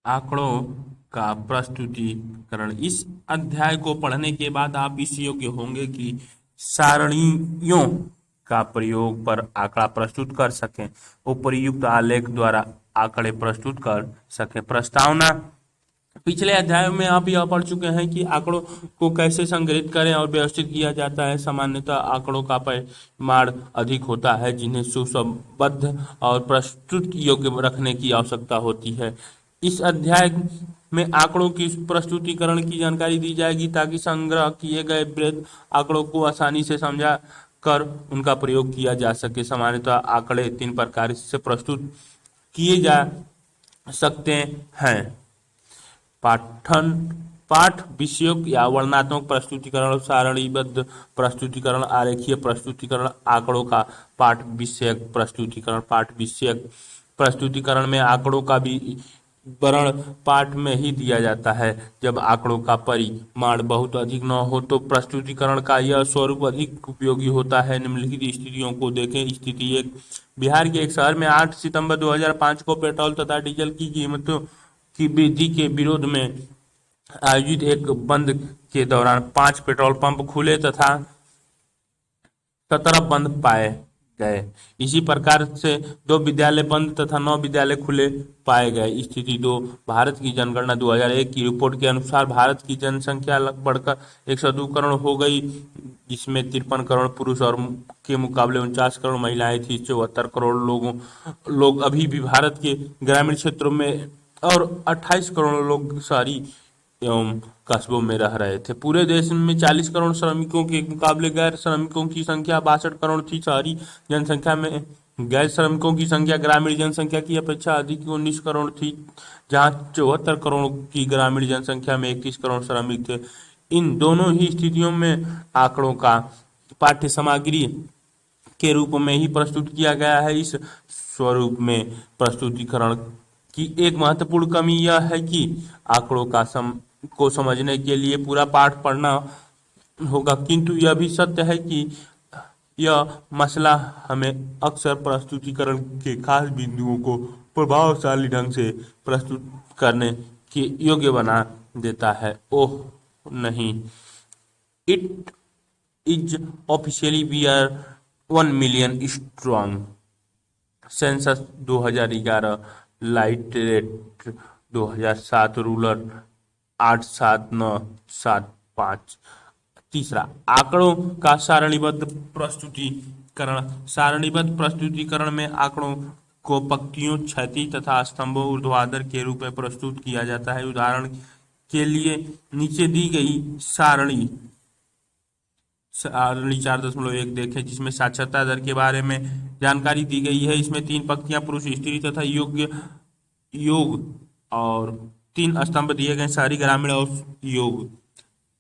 आंकड़ों का प्रस्तुतिकरण। इस अध्याय को पढ़ने के बाद आप इस योग्य होंगे कि सारणियों का प्रयोग पर आंकड़ा प्रस्तुत कर सकें, उपर्युक्त आलेख द्वारा आंकड़े प्रस्तुत कर सकें। प्रस्तावना। पिछले अध्यायों में आप यह पढ़ चुके हैं कि आंकड़ों को कैसे संग्रहित करें और व्यवस्थित किया जाता है। सामान्यतः आंकड़ों का परिमाण अधिक होता है, जिन्हें सुसंबद्ध और प्रस्तुत योग्य रखने की आवश्यकता होती है। इस अध्याय में आंकड़ों की प्रस्तुतिकरण की जानकारी दी जाएगी ताकि संग्रह किए गए वृहद आंकड़ों को आसानी से समझा कर उनका प्रयोग किया जा सके। सामान्यतः आंकड़े 3 प्रकार से प्रस्तुत किए जा सकते हैं: पाठन पाठ विषयक या वर्णनात्मक प्रस्तुतिकरण, सारणीबद्ध प्रस्तुतिकरण, आरेखीय प्रस्तुतिकरण। आंकड़ों का पाठ विषयक प्रस्तुतिकरण। पाठ विषयक प्रस्तुतिकरण में आंकड़ों का विवरण पाठ में ही दिया जाता है। जब आंकड़ों का परिमाण बहुत अधिक न हो तो प्रस्तुतिकरण का यह स्वरूप अधिक उपयोगी होता है। निम्नलिखित स्थितियों को देखें। स्थिति 1: बिहार के एक शहर में 8 सितंबर 2005 को पेट्रोल तथा डीजल की कीमतों की वृद्धि के विरोध में आयोजित एक बंद के दौरान 5 पेट्रोल पंप खुले तथा 17 बंद पाए गए। इसी प्रकार से 2 विद्यालय बंद तथा 9 विद्यालय खुले पाए गए। स्थिति 2: भारत की जनगणना 2001 की रिपोर्ट के अनुसार भारत की जनसंख्या बढ़कर 102 करोड़ हो गई, जिसमें 53 करोड़ पुरुष और के मुकाबले 49 करोड़ महिलाएं थी। 74 करोड़ लोग अभी भी भारत के ग्रामीण क्षेत्रों में और 28 करोड़ लोग शहरी एवं कस्बों में रह रहे थे। पूरे देश में 40 करोड़ श्रमिकों के मुकाबले गैर श्रमिकों की संख्या 62 करोड़ थी। शहरी जनसंख्या में गैर श्रमिकों की संख्या ग्रामीण जनसंख्या की अपेक्षा अधिक 19 करोड़ थी, जहां 74 करोड़ की ग्रामीण जनसंख्या में 21 करोड़ श्रमिक थे। इन दोनों ही स्थितियों में आंकड़ों का पाठ्य सामग्री के रूप में ही प्रस्तुत किया गया है। इस स्वरूप में प्रस्तुतिकरण की एक महत्वपूर्ण कमी यह है कि आंकड़ों को समझने के लिए पूरा पाठ पढ़ना होगा, किंतु यह भी सत्य है कि यह मसला हमें अक्सर प्रस्तुतिकरण के खास बिंदुओं को प्रभावशाली ढंग से प्रस्तुत करने के योग्य बना देता है। ओह नहीं, it is officially we are 1 million strong. Census 2011, literate 2007, rural 87975। तीसरा, आंकड़ों का सारणीबद्ध प्रस्तुतिकरण। सारणीबद्ध प्रस्तुतिकरण में आंकड़ों को पंक्तियों, क्षैतिज तथा स्तंभों ऊर्ध्वाधर के रूप में प्रस्तुत किया जाता है। उदाहरण के लिए नीचे दी गई सारणी 4.1 देखें, जिसमें साक्षरता दर के बारे में जानकारी दी गई है। इसमें 3 पंक्तियां पुरुष, स्त्री तथा योग और 3 स्तंभ दिए गए, शहरी, ग्रामीण और योग।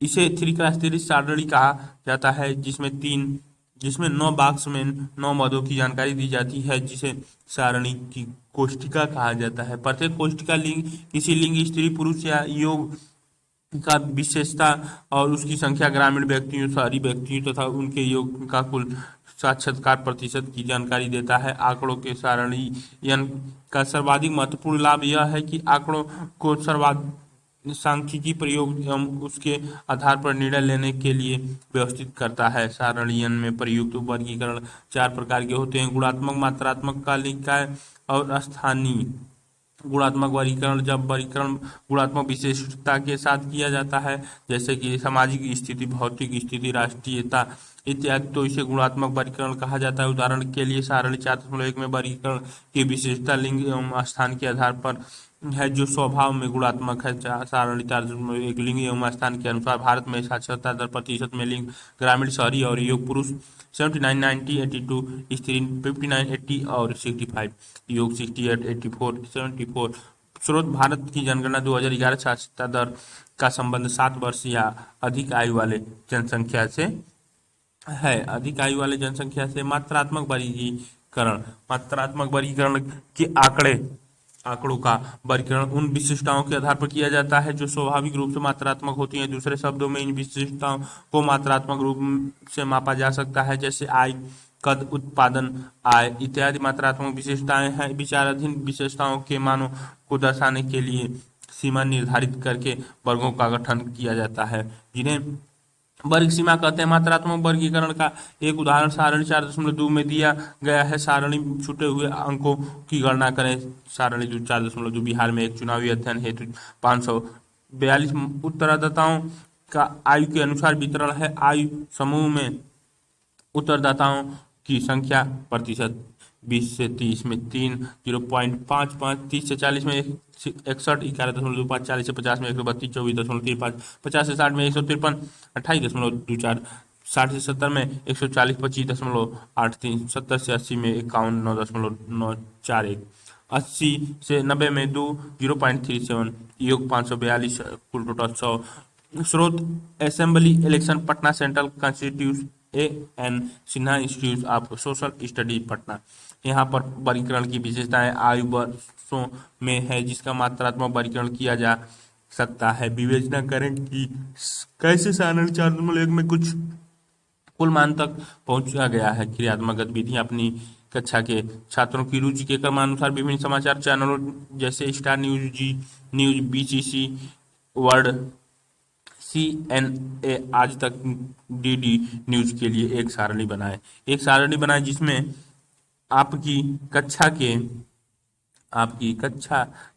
इसे 3x3 सारणी कहा जाता है, जिसमें 9 बॉक्स में 9 मदों की जानकारी दी जाती है, जिसे सारणी की कोष्टिका कहा जाता है। प्रत्येक कोष्टिका लिंग किसी लिंग, स्त्री, पुरुष या योग का विशेषता और उसकी संख्या, ग्रामीण व्यक्तियों, शहरी व्यक्तियों तथा उनके योग का कुल साक्षात्कार प्रतिशत की जानकारी देता है। आंकड़ों के सारणीयन का सर्वाधिक महत्वपूर्ण लाभ यह है कि आंकड़ों को सांख्यिकी प्रयोग एवं उसके आधार पर निर्णय लेने के लिए व्यवस्थित करता है। सारणीयन में प्रयुक्त वर्गीकरण 4 प्रकार के होते हैं: गुणात्मक, मात्रात्मक, कालिकाय और स्थानीय। गुणात्मक वर्गीकरण: जब वर्गीकरण गुणात्मक विशेषता के साथ किया जाता है, जैसे कि सामाजिक स्थिति, भौतिक स्थिति, राष्ट्रीयता इत्यादि, तो इसे गुणात्मक वर्गीकरण कहा जाता है। उदाहरण के लिए सारणी 4.1 में वर्गीकरण की विशेषता लिंग एवं स्थान के आधार पर है, जो स्वभाव में गुणात्मक है। सारणी 4.1 लिंग एवं स्थान के अनुसार भारत में साक्षरता दर प्रतिशत में लिंग ग्रामीण, शहरी और योग: पुरुष 79, 90, 82, स्त्री 59, 80 और 65, योग 68, 84, 74। स्रोत: भारत की जनगणना 2011। साक्षरता दर का संबंध 7 वर्ष या अधिक आयु वाले जनसंख्या से है। अधिक आयु वाले जनसंख्या से। मात्रात्मक वर्गीकरण: मात्रात्मक वर्गीकरण के आंकड़ों का वर्गीकरण उन विशिष्टताओं के आधार पर किया जाता है जो स्वाभाविक रूप से मात्रात्मक होती हैं। दूसरे शब्दों में, इन विशिष्टताओं को मात्रात्मक रूप से मापा जा सकता है, जैसे आय, कद, उत्पादन आय इत्यादि मात्रात्मक विशेषताएं हैं। विचाराधीन विशेषताओं के मानों को दर्शाने के लिए सीमा निर्धारित करके वर्गों का गठन किया जाता है, जिन्हें वर्ग सीमा कहते हैं। मात्रात्मक वर्गीकरण का एक उदाहरण सारणी 4.2 में दिया गया है। सारणी छूटे हुए अंकों की गणना करें। सारणी 4.2 बिहार में एक चुनावी अध्ययन हेतु 542 उत्तरदाताओं का आयु के अनुसार वितरण है। आयु समूह में उत्तरदाताओं की संख्या प्रतिशत 20 से 30 में 3 0.55, 30 से 40 में 61, 11.5, 40 से 50 में 132, 24.35, 50 से 60 में 153, 28.24, 60 से 70 में 140, 25.83, 70 से 80 में 51, 9.941, 80 से 90 में 2 0.37, योग 542, कुल टोटल 100। स्रोत assembly election Patna, central constitute N Sinha institute of social studies Patna. यहाँ पर वर्गीकरण की विशेषताएं आयु वर्षों में है, जिसका मात्रात्मक वर्गीकरण किया जा सकता है। विवेचना करें कि कैसे सारणी 4.1 में कुछ कुल मान तक पहुंचा गया है। क्रियात्मक गतिविधियां अपनी कक्षा के छात्रों की रुचि के क्रमानुसार विभिन्न समाचार चैनलों जैसे स्टार न्यूज, जी न्यूज, बीसीसी वर्ल्ड, CNA, आज तक, DD न्यूज के लिए एक सारणी बनाए। एक सारणी बनाए जिसमें आपकी कक्षा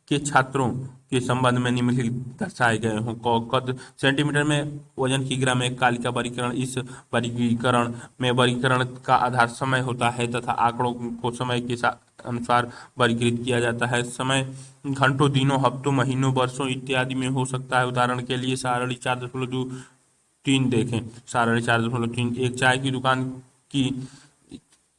के छात्रों के संबंध में निम्नलिखित दर्शाए गए हों। कद सेंटीमीटर में, वजन की ग्राम में, कालिका वर्गीकरण। इस वर्गीकरण में वर्गीकरण का आधार समय होता है तथा आंकड़ों को समय के अनुसार वर्गीकृत किया जाता है। समय घंटों, दिनों, हफ्तों, महीनों, वर्षों इत्यादि में हो सकता है। उदाहरण के लिए सारणी 4.3 देखें। सारणी 4.3 एक चाय की दुकान की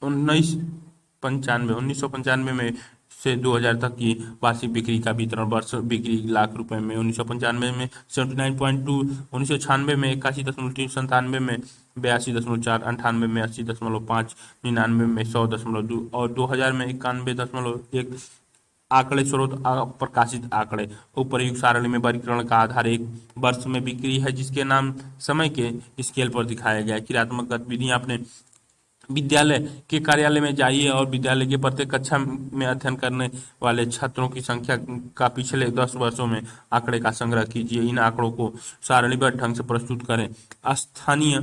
1995 में से 2000 तक की वार्षिक बिक्री का वितरण। वर्ष बिक्री लाख रुपए में। 1995 में 79.2, 1996 में 81.3, 97 में 82.4, 98 में 80.5, 99 में 100.2 और 2000 में 91.1 आंकड़े। स्रोत प्रकाशित आंकड़े। उपर्युक्त सारणी में वर्गीकरण का आधार एक वर्ष में बिक्री है, जिसके नाम समय के स्केल पर दिखाया गया है। क्रियात्मक गतिविधियां अपने विद्यालय के कार्यालय में जाइए और विद्यालय के प्रत्येक कक्षा में अध्ययन करने वाले छात्रों की संख्या का पिछले 10 वर्षों में आंकड़े का संग्रह कीजिए। इन आंकड़ों को सारणीबद्ध ढंग से प्रस्तुत करें। स्थानीय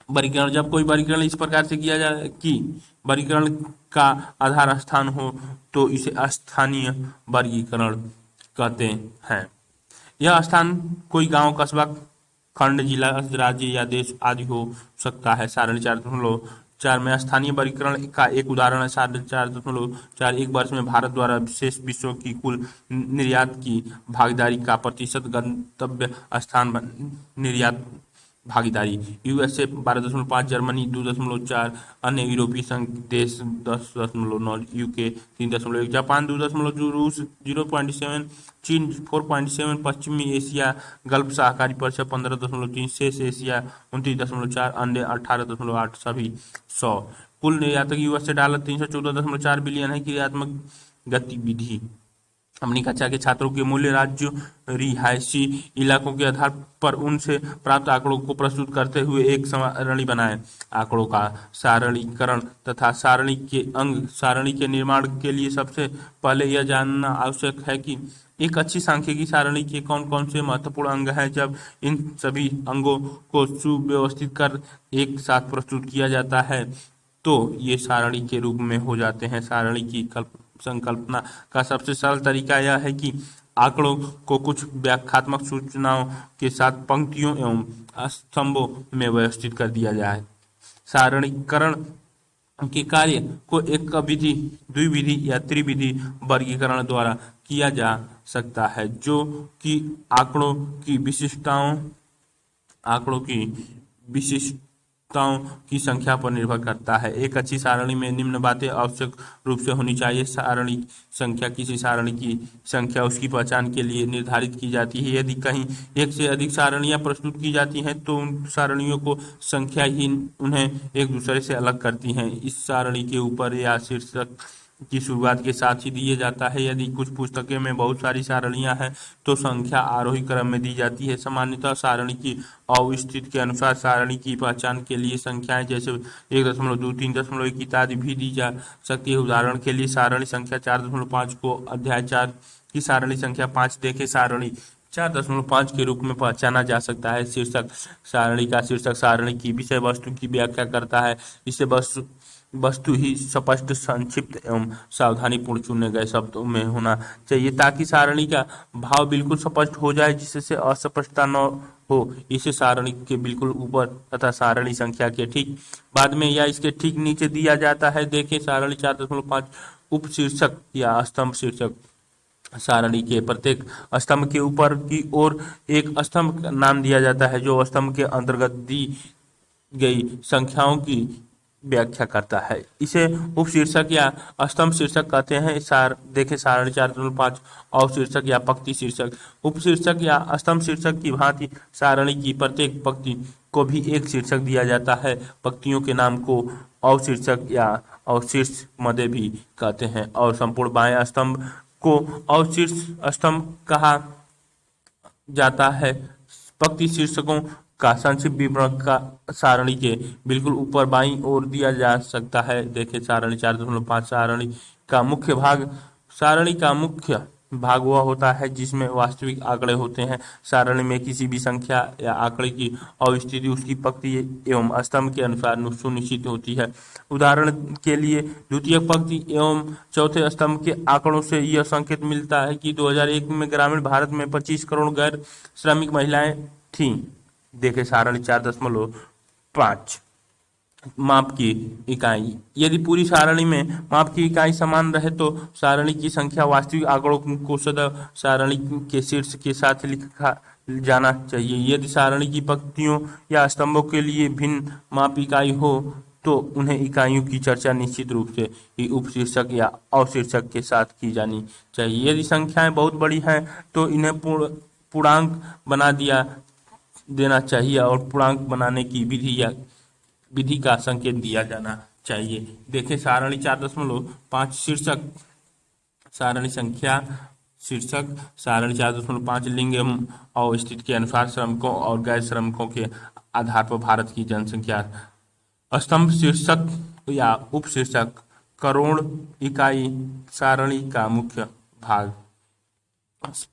वर्गीकरण। जब कोई वर्गीकरण इस प्रकार से किया जाए कि वर्गीकरण का आधार स्थान हो तो इसे स्थानीय वर्गीकरण कहते हैं। यह स्थान कोई गांव, कस्बा, खंड, जिला, राज्य या देश आदि हो सकता है। सारणी 4.4 में स्थानीय वर्गीकरण का एक उदाहरण है। सारणी 4.4 एक वर्ष में भारत द्वारा शेष विश्व की कुल निर्यात की भागीदारी का प्रतिशत। गंतव्य स्थान निर्यात भागीदारी। USA 12.5, जर्मनी 2.4, अन्य यूरोपीय संघ देश 10.9, UK 3.1, जापान 2.2, रूस 0.7, चीन 4.7, पश्चिमी एशिया गल्फ सहकारी परिषद 15.3, शेष एशिया 29.4, अन्य 18.8, सभी 100। कुल निर्यातक US से $314.4 बिलियन है। क्रियात्मक गतिविधि। अपनी कक्षा के छात्रों के मूल्य, राज्यों, रिहायशी इलाकों के आधार पर उनसे प्राप्त आंकड़ों को प्रस्तुत करते हुए एक सारणी बनाएं। आंकड़ों का सारणीकरण तथा सारणी के अंग। सारणी के निर्माण के लिए सबसे पहले यह जानना आवश्यक है कि एक अच्छी सांख्यिकी सारणी के कौन कौन से महत्वपूर्ण अंग हैं। जब इन सभी अंगों को सुव्यवस्थित कर एक साथ प्रस्तुत किया जाता है तो ये सारणी के रूप में हो जाते हैं। सारणी की संकल्पना का सबसे सरल तरीका यह है कि आंकड़ों को कुछ व्याख्यात्मक सूचनाओं के साथ पंक्तियों एवं स्तंभों में व्यवस्थित कर दिया जाए। सारणीकरण के कार्य को एक विधि, द्विविधि या त्रिविधि वर्गीकरण द्वारा किया जा सकता है, जो कि आंकड़ों की विशिष्टताओं की संख्या पर निर्भर करता है। एक अच्छी सारणी में निम्न बातें आवश्यक रूप से होनी चाहिए। सारणी संख्या। किसी सारणी की संख्या उसकी पहचान के लिए निर्धारित की जाती है। यदि कहीं एक से अधिक सारणियां प्रस्तुत की जाती हैं तो उन सारणियों को संख्या ही उन्हें एक दूसरे से अलग करती हैं। इस सारणी के ऊपर या शीर्षक की शुरुआत के साथ ही दिए जाता है। यदि कुछ पुस्तकें में बहुत सारी सारणियां हैं तो संख्या आरोही क्रम में दी जाती है। सामान्यतः सारणी की अवस्थिति के अनुसार सारणी की पहचान के लिए संख्याएं जैसे 1.2, 3.1 इत्यादि भी दी जा सकती है। उदाहरण के लिए सारणी संख्या 4.5 को अध्याय 4 की सारणी संख्या 5 देखे सारणी 4.5 के रूप में पहचाना जा सकता है। शीर्षक सारणी का शीर्षक सारणी की विषय वस्तु की व्याख्या करता है। इसे वस्तु ही स्पष्ट, संक्षिप्त एवं सावधानीपूर्ण चुने गए शब्दों में होना चाहिए ताकि सारणी का भाव बिल्कुल स्पष्ट हो जाए, जिससे अस्पष्टता न हो। इसे सारणी के बिल्कुल ऊपर तथा सारणी संख्या के ठीक बाद में या इसके ठीक नीचे दिया जाता है। देखें सारणी 4.5 उप शीर्षक या स्तंभ शीर्षक सारणी के प्रत्येक स्तंभ के ऊपर की ओर एक स्तंभ नाम दिया जाता है जो स्तंभ के अंतर्गत दी गई संख्याओं की व्याख्या करता है। इसे उपशीर्षक या स्तंभ शीर्षक कहते हैं। देखें सारणी 4.5 अवशीर्षक या पंक्ति शीर्षक। उपशीर्षक या स्तंभ शीर्षक की भांति सारणी की प्रत्येक पंक्ति को भी एक शीर्षक दिया जाता है। पंक्तियों के नाम को अवशीर्षक या अवशीर्ष मदे भी कहते हैं और संपूर्ण बाएं स्तंभ को अवशीर्ष स्तंभ कहा जाता है। पंक्ति शीर्षकों का संक्षिप्त विवरण का सारणी के बिल्कुल ऊपर बाईं ओर दिया जा सकता है। देखें सारणी 4.5 सारणी का मुख्य भाग वह होता है जिसमें वास्तविक आंकड़े होते हैं। सारणी में किसी भी संख्या या आंकड़े की अवस्थिति उसकी पंक्ति एवं स्तंभ के अनुसार सुनिश्चित होती है। उदाहरण के लिए द्वितीय पंक्ति एवं चौथे स्तंभ के आंकड़ों से यह संकेत मिलता है कि 2001 में ग्रामीण भारत में 25 करोड़ गैर श्रमिक महिलाएं थीं। देखें सारणी 4.5 माप की इकाई। यदि पूरी सारणी में माप की इकाई समान रहे तो सारणी की संख्या वास्तविक आंकड़ों को सदैव सारणी के शीर्ष के साथ लिखा जाना चाहिए। यदि सारणी की पंक्तियों या स्तंभों के लिए भिन्न माप इकाई हो तो उन्हें इकाइयों की चर्चा निश्चित रूप से ही उपशीर्षक या अवशीर्षक के साथ की जानी चाहिए। यदि संख्याएं बहुत बड़ी हैं तो इन्हें पूर्णांक बना देना चाहिए और पूर्णांक बनाने की विधि का संकेत दिया जाना चाहिए। देखें सारणी 4.5 शीर्षक सारणी संख्या शीर्षक सारणी 4.5 लिंग एवं अवस्थिति के अनुसार श्रमिकों और गैर श्रमिकों के आधार पर भारत की जनसंख्या। स्तंभ शीर्षक या उप शीर्षक करोड़ इकाई सारणी का मुख्य भाग।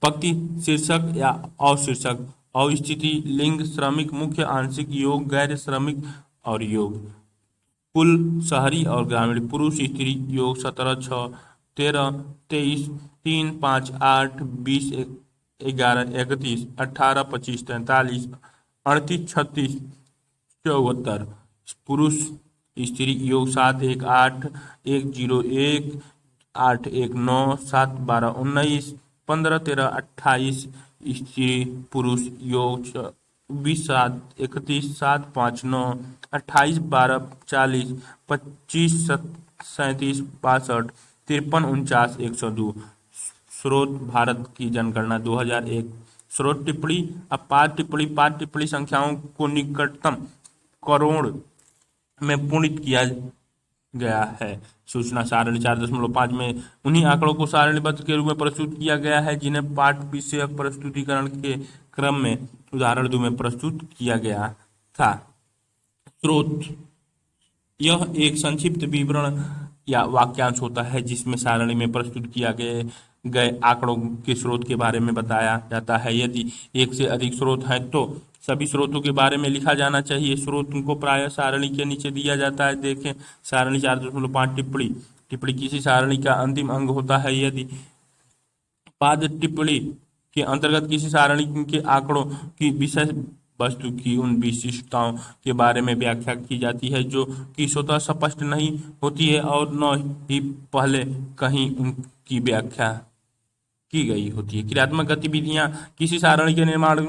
पंक्ति शीर्षक या अवशीर्षक अवस्थिति लिंग श्रमिक मुख्य आंशिक योग गैर श्रमिक और योग कुल शहरी और ग्रामीण पुरुष स्त्री योग 17 6 13 23 3 5 8 20 11 31 18 25 43 38 36 74 पुरुष स्त्री योग 7 1 8 1 0 1 8 1 9 7 12 19 15 13 28 स्त्री पुरुष योग 20 7 31 7 5 9 28 12 40 25 37 62 53 49 102। स्रोत भारत की जनगणना 2001। स्रोत टिप्पणी। अब पाठ टिप्पणी संख्याओं को निकटतम करोड़ में पूर्णित किया गया है। सूचना सारणी 4.5 में उन्हीं आंकड़ों को सारणीबद्ध के रूप में प्रस्तुत किया गया है जिन्हें पाठ विषयक प्रस्तुतिकरण के क्रम में उदाहरण 2 में प्रस्तुत किया गया था। स्रोत यह एक संक्षिप्त विवरण या वाक्यांश होता है जिसमें सारणी में प्रस्तुत किया गए आंकड़ों के स्रोत के बारे में बताया जाता है। यदि एक से अधिक स्रोत हैं तो सभी स्रोतों के बारे में लिखा जाना चाहिए। स्रोत को प्रायः सारणी के नीचे दिया जाता है। देखें सारणी 4.5 टिप्पणी। टिप्पणी किसी सारणी का अंतिम अंग होता है। यदि पाद टिप्पणी के अंतर्गत किसी सारणी के आंकड़ों की विषय वस्तु की उन विशिष्टताओं के बारे में व्याख्या की जाती है जो कि स्वतः स्पष्ट नहीं होती है और न ही पहले कहीं उनकी व्याख्या की गई होती है। क्रियात्मक गतिविधियां किसी सारणी के निर्माण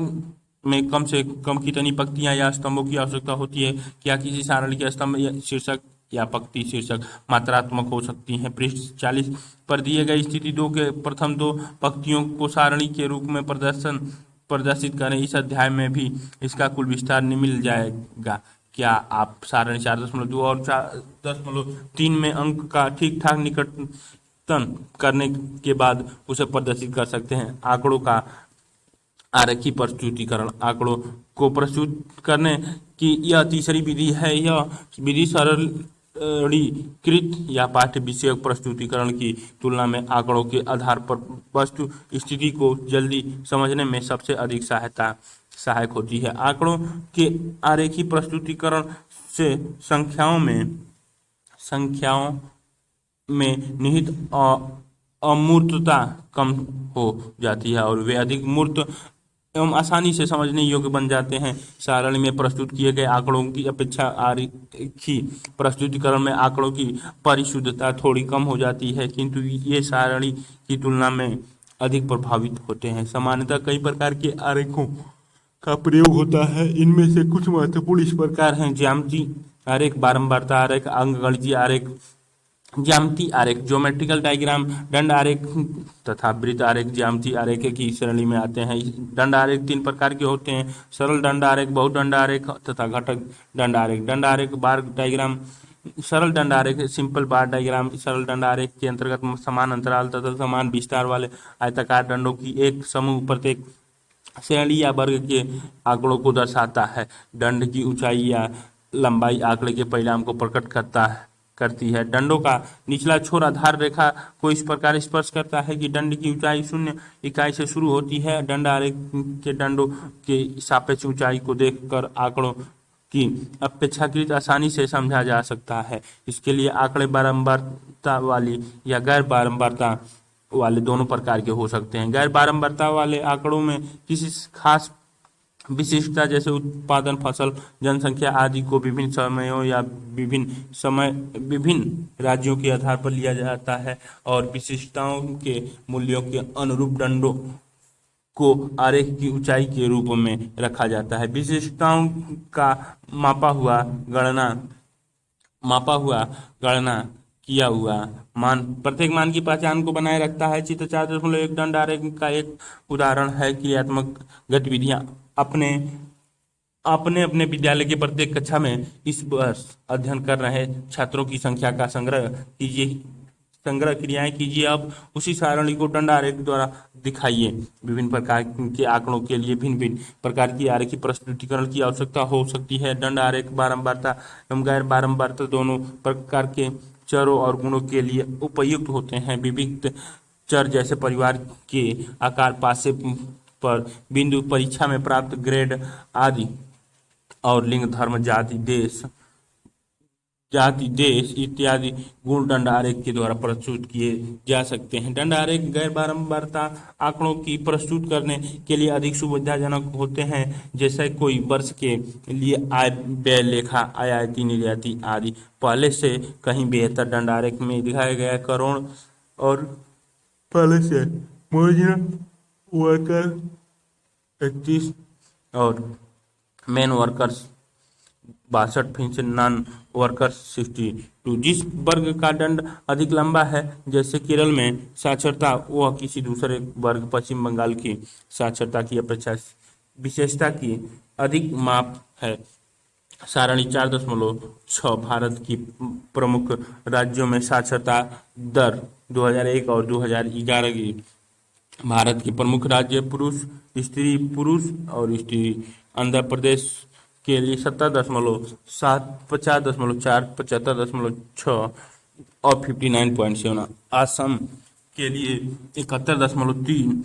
में कम से कम कितनी पंक्तियां या स्तंभों की आवश्यकता होती है। क्या किसी सारणी के स्तंभ या शीर्षक या पंक्ति शीर्षक मात्रात्मक हो सकती हैं। पृष्ठ 40 पर दिए गए स्थिति 2 के प्रथम 2 पंक्तियों को सारणी के रूप में प्रदर्शित करें। इस अध्याय में भी इसका कुल विस्तार मिल जाएगा। क्या आप सारणी 4.2 और 4.3 में अंक का ठीक ठाक निकटतम करने के बाद उसे प्रदर्शित कर सकते हैं। आंकड़ों का आरेखी प्रस्तुतिकरण। आंकड़ों को प्रस्तुत करने की यह तीसरी विधि है। यह विधि सरलीकृत या पाठ्य विषयक प्रस्तुतिकरण की तुलना में आंकड़ों के आधार पर वस्तु स्थिति को जल्दी समझने में सबसे अधिक सहायक होती है। आंकड़ों के आरेखी प्रस्तुतिकरण से संख्याओं में निहित अमूर्तता कम हो जाती है और वे अधिक मूर्त एवं आसानी से समझने योग्य बन जाते हैं। सारणी में प्रस्तुत किए गए आंकड़ों की अपेक्षा आरेखी प्रस्तुतिकरण में आंकड़ों की परिशुद्धता थोड़ी कम हो जाती है, किंतु ये सारणी की तुलना में अधिक प्रभावित होते हैं। सामान्यतः कई प्रकार के आरेखों का प्रयोग होता है। इनमें से कुछ महत्वपूर्ण इस प्रकार हैं: ज्यामिति आरेख, बारंबारता आरेख, अंकगणितीय आरेख, ज्यामिति आरेख, ज्योमेट्रिकल डायग्राम, दंड आरेख तथा वृत्त आरेख ज्यामिति आरेख की श्रेणी में आते हैं। दंड आरेख 3 प्रकार के होते हैं: सरल दंड आरेख, बहुदंड आरेख तथा घटक दंड आरेख। दंड आरेख बार डायग्राम, सरल दंड आरेख सिंपल बार डायग्राम। सरल दंड आरेख के अंतर्गत समान अंतराल तथा समान विस्तार वाले आयताकार दंडों की एक समूह प्रत्येक श्रेणी या वर्ग के आंकड़ों को दर्शाता है। दंड की ऊंचाई या लंबाई आंकड़े के परिणाम को प्रकट करती है। दंडों का निचला छोर आधार रेखा को इस प्रकार स्पर्श करता है कि दंड की ऊंचाई 0 इकाई से शुरू होती है। दंड आरेख के दंडों के सापेक्ष ऊंचाई को देखकर आंकड़ों की अपेक्षाकृत आसानी से समझा जा सकता है। इसके लिए आंकड़े बारंबारता वाली या गैर बारंबारता वाले दोनों प्रकार के हो सकते हैं। गैर बारंबारता वाले आंकड़ों में किसी खास विशिष्टता जैसे उत्पादन, फसल, जनसंख्या आदि को विभिन्न समयों या विभिन्न राज्यों के आधार पर लिया जाता है और विशिष्टताओं के मूल्यों के अनुरूप दंडों को आरेख की ऊंचाई के रूप में रखा जाता है। विशिष्टताओं का मापा हुआ गणना किया हुआ मान प्रत्येक मान की पहचान को बनाए रखता है। चित्र 4.1 दंड आरेख का एक उदाहरण है। क्रियात्मक गतिविधियां अपने अपने विद्यालय के प्रत्येक कक्षा में इस वर्ष अध्ययन कर रहे छात्रों की संख्या का संग्रह क्रियाएं कीजिए। अब उसी सारणी को दंड आरेख द्वारा दिखाइए। विभिन्न प्रकार के आंकड़ों के लिए भिन्न भिन्न प्रकार की आरेखी प्रस्तुतिकरण की आवश्यकता हो सकती है। दंड आरेख बारंबारता एवं गैर बारंबारता दोनों प्रकार के चरों और गुणों के लिए उपयुक्त होते हैं। विविध चर जैसे परिवार के आकार, पासे पर बिंदु, परीक्षा में प्राप्त ग्रेड आदि और लिंग, धर्म, जाति देश इत्यादि गुण दंड आरेख के द्वारा प्रस्तुत किए जा सकते हैं। दंड आरेख गैर बारंबारता आंकड़ों की प्रस्तुत करने के लिए अधिक सुविधाजनक होते हैं, जैसे कोई वर्ष के लिए आय व्यय लेखा, आयाती निर्याती आदि। पहले से कहीं बेहतर दंड आरेख में दिखाया गया करोड़ और पहले से मार्जिनल वर्कर 31 और मेन वर्कर्स 62 नॉन वर्कर्स 62। जिस वर्ग का दंड अधिक लंबा है, जैसे केरल में साक्षरता, वह किसी दूसरे वर्ग पश्चिम बंगाल की साक्षरता की अपेक्षा विशेषता की अधिक माप है। सारणी 4.6 भारत की प्रमुख राज्यों में साक्षरता दर 2001 और 2011 की। भारत के प्रमुख राज्य पुरुष और स्त्री आंध्र प्रदेश के लिए 70.7, 50.4, 75.6 और 59.7। असम के लिए 71.3,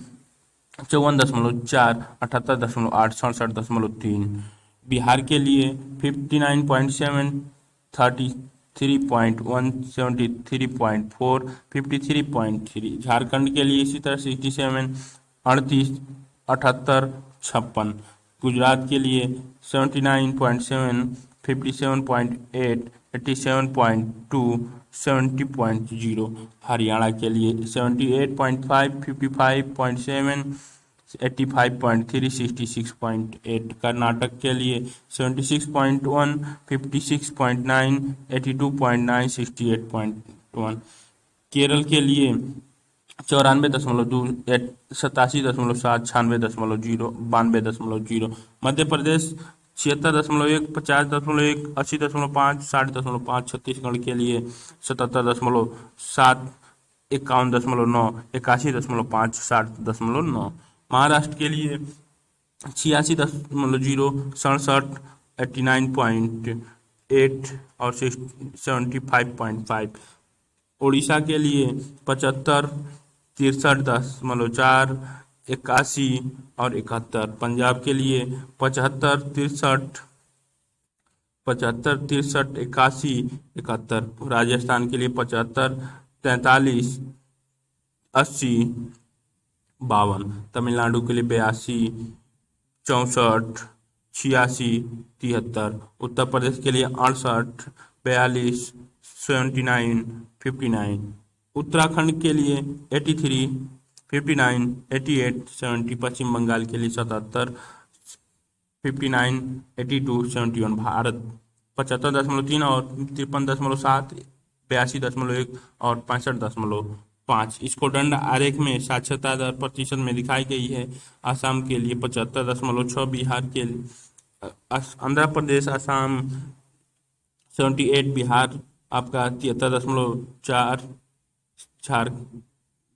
54.4, 78.8, 67.3। बिहार के लिए 59.7, 33.1, 73.4, 53.3। झारखंड के लिए इसी तरह 67, 38, 78, 56। गुजरात के लिए 79.7, 57.8, 87.2, 70.0। हरियाणा के लिए 78.5, 55.7, 85.3, 66.8। कर्नाटक के लिए 76.1, 56.9, 82.9, 68.1। केरल के लिए 94.2, 87.7, 96.0, 92.0। मध्य प्रदेश 76.1, 50.1, 80.5, 60.5। छत्तीसगढ़ के लिए 77.7, 51.9, 81.5, 60.9। महाराष्ट्र के लिए 86.0, 67, 89.8 और 75.5। उड़ीसा के लिए 75, 63.4, 81 और 71। पंजाब के लिए 75, 63, 75, 63, 81, 71। राजस्थान के लिए 75, 43, 80, 52। तमिलनाडु के लिए 82, 64, 86, 73। उत्तर प्रदेश के लिए 68, 42, 79, 59। उत्तराखंड के लिए 83, 59, 88, 70। पश्चिम बंगाल के लिए 77, 59, 82, 71। भारत 75.3 और 53.7, 82.1 और 65.5। इसको दंड आरेख में साक्षरता दर प्रतिशत में दिखाई गई है। असम के लिए 75.6, बिहार के आंध्र प्रदेश, असम 78, बिहार आपका 73.4,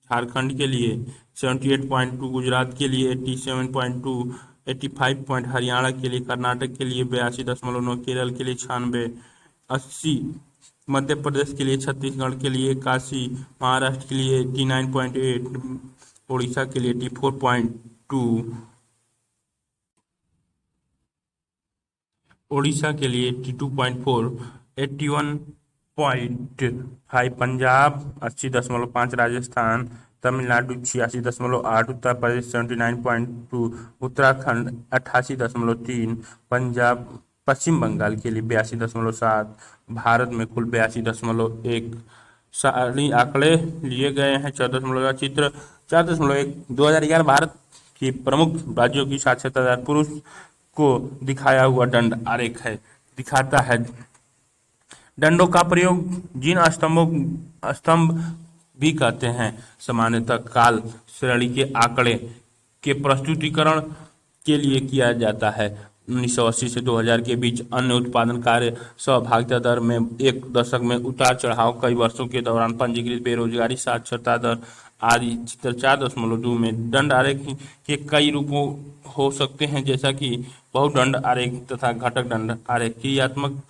झारखंड के लिए 78.2, गुजरात के लिए 87.2, 85 हरियाणा के लिए, कर्नाटक के लिए 82.9, केरल के लिए 96, 80। मध्य प्रदेश के लिए, छत्तीसगढ़ के लिए 81, महाराष्ट्र के लिए 89.8, उड़ीसा के लिए 84.2, उड़ीसा के लिए 82.4, 81.5। पंजाब 80.5, राजस्थान, तमिलनाडु 86.8, उत्तर प्रदेश 79.2, उत्तराखंड 88.3, पंजाब पश्चिम बंगाल के लिए 82.7। भारत में कुल 82.1 सारी आंकड़े लिए गए हैं। 14 चित्र 4.1 2011 भारत की प्रमुख राज्यों की साक्षरता दर पुरुष को दिखाया हुआ दंड आरेख है, दिखाता है। दंडों का प्रयोग जिन स्तंभ भी कहते हैं, सामान्यतः काल श्रेणी के आंकड़े के प्रस्तुतिकरण के लिए किया जाता है। 1980 से 2000 के बीच अन्य उत्पादन कार्य सहभागिता दर में एक दशक में उतार चढ़ाव, कई वर्षों के दौरान पंजीकृत बेरोजगारी, साक्षरता दर आदि। चित्र 4.2 में दंड आरेख के कई रूपों हो सकते हैं, जैसा कि बहुदंड आरेख तथा घटक दंड आरेख। क्रियात्मक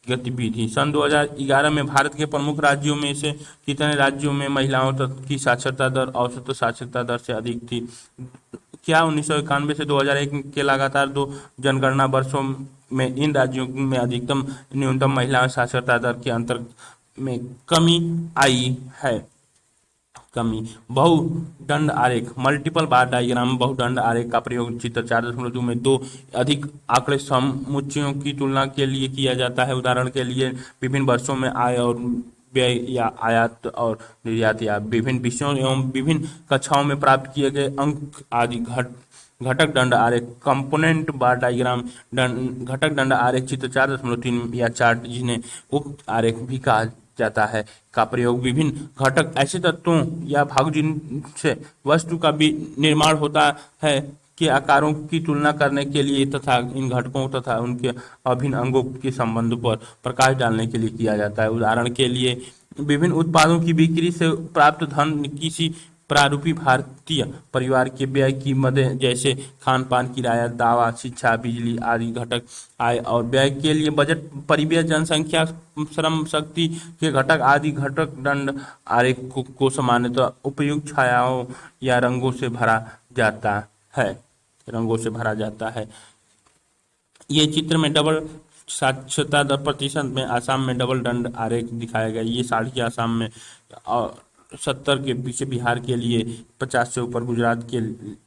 गतिविधि सन 2011 में भारत के प्रमुख राज्यों में से कितने राज्यों में महिलाओं की साक्षरता दर औसत साक्षरता दर से अधिक थी? क्या 1991 से 2001 के लगातार 2 जनगणना वर्षों में इन राज्यों में अधिकतम न्यूनतम महिला साक्षरता दर के अंतर में कमी आई है? कमी। बहुदंड आरेख मल्टीपल बार डायग्राम। बहुदंड आरेख का प्रयोग चित्र 4.2 में 2 अधिक आंकड़े समुच्चयों की तुलना के लिए किया जाता है। उदाहरण के लिए विभिन्न वर्षों में आय और व्यय या आयात और निर्यात या विभिन्न विषयों एवं विभिन्न कक्षाओं में प्राप्त किए गए अंक आदि। घटक दंड आरेख कंपोनेंट बार डायग्राम। घटक दंड आरेख चित्र 4.3 या चार्ट, जिन्हें उक्त आरेख भी कहा जाता है, का प्रयोग विभिन्न घटक ऐसे तत्वों या भाग जिनसे वस्तु का भी निर्माण होता है के आकारों की तुलना करने के लिए तथा इन घटकों तथा उनके अभिन्न अंगों के संबंधों पर प्रकाश डालने के लिए किया जाता है। उदाहरण के लिए विभिन्न उत्पादों की बिक्री से प्राप्त धन किसी प्रारूपी भारतीय परिवार के व्यय की मदद, जैसे खान पान, किराया, दवा, शिक्षा, बिजली आदि घटक आय और व्यय के लिए बजट, परिव्यय, जनसंख्या, श्रम शक्ति के घटक आदि। घटक दंड आरेख को सामान्यतः उपयुक्त छायाओं या रंगों से भरा जाता है। ये चित्र में डबल साक्षरता दर प्रतिशत में आसाम में डबल दंड आरेख दिखाया गया। ये 60 के आसाम में और 70 के पीछे बिहार के लिए, 50 से ऊपर गुजरात के,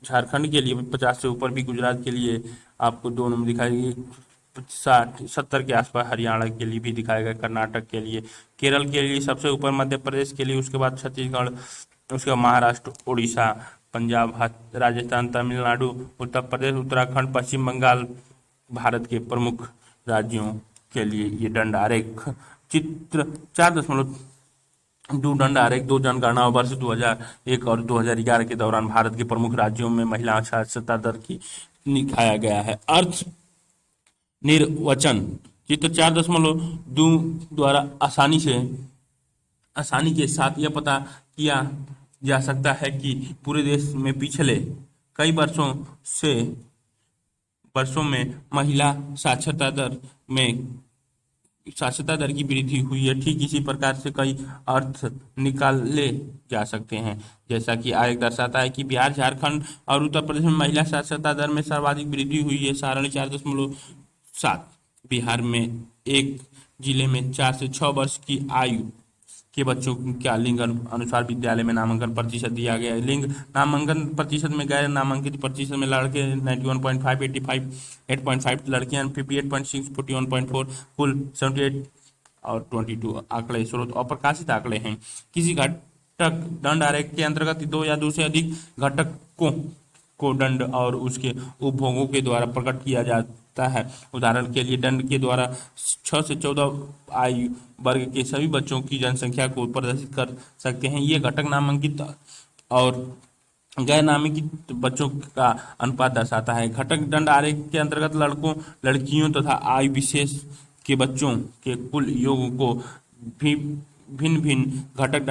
झारखंड के लिए 50 से ऊपर भी गुजरात के लिए आपको दोनों में दिखाई। 70 के आसपास हरियाणा के लिए भी दिखाया गया, कर्नाटक के लिए, केरल के लिए सबसे ऊपर, मध्य प्रदेश के लिए, उसके बाद छत्तीसगढ़, उसके बाद महाराष्ट्र, उड़ीसा, पंजाब, राजस्थान, तमिलनाडु, उत्तर प्रदेश, उत्तराखंड, पश्चिम बंगाल भारत के प्रमुख राज्यों के लिए ये दंड आरेख। चित्र 4.2 दंड आरेख 2 जनगणना वर्ष 2001 और 2011 के दौरान भारत के प्रमुख राज्यों में महिला साक्षरता दर की दिखाया गया है। अर्थ निर्वचन। चित्र 4.2 द्वारा आसानी के साथ यह पता किया जा सकता है कि पूरे देश में पिछले कई वर्षों में महिला साक्षरता दर की वृद्धि हुई है। ठीक इसी प्रकार से कई अर्थ निकाले जा सकते हैं। जैसा कि आरेख दर्शाता है कि बिहार, झारखंड और उत्तर प्रदेश में महिला साक्षरता दर में सर्वाधिक वृद्धि हुई है, सारणी 4.7। बिहार में एक जिले में 4 से 6 वर्ष की आयु के बच्चों का लिंग अनुसार विद्यालय में नामांकन प्रतिशत दिया गया है। लिंग नामांकन प्रतिशत में गैर नामांकित प्रतिशत में लड़के 91.5, 85, 8.5, लड़कियां 58.6, 41.4, कुल 78 और 22 आंकड़े स्रोत अप्रकाशित आंकड़े हैं। किसी घटक दंड आरेख के अंतर्गत दो या दो से अधिक घटकों को दंड और उसके उपभोगों के द्वारा प्रकट किया जाता है। उदाहरण के लिए दंड के द्वारा 6 से 14 आयु वर्ग के सभी बच्चों की जनसंख्या को प्रदर्शित कर सकते हैं। ये घटक नामांकित और गैर नामांकित बच्चों का अनुपात दर्शाता है। घटक दंड आरेख के अंतर्गत लड़कों, लड़कियों तथा आयु विशेष के बच्चों के कुल योग को भी भिन्न भिन्न घटक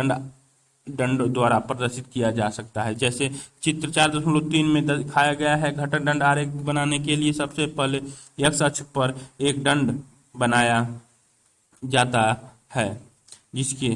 दंड द्वारा प्रदर्शित किया जा सकता है। जैसे चित्र 4.3 में दिखाया गया है। घटक दंड आरेख बनाने के लिए सबसे पहले एक्स अक्ष पर एक दंड बनाया जाता है जिसके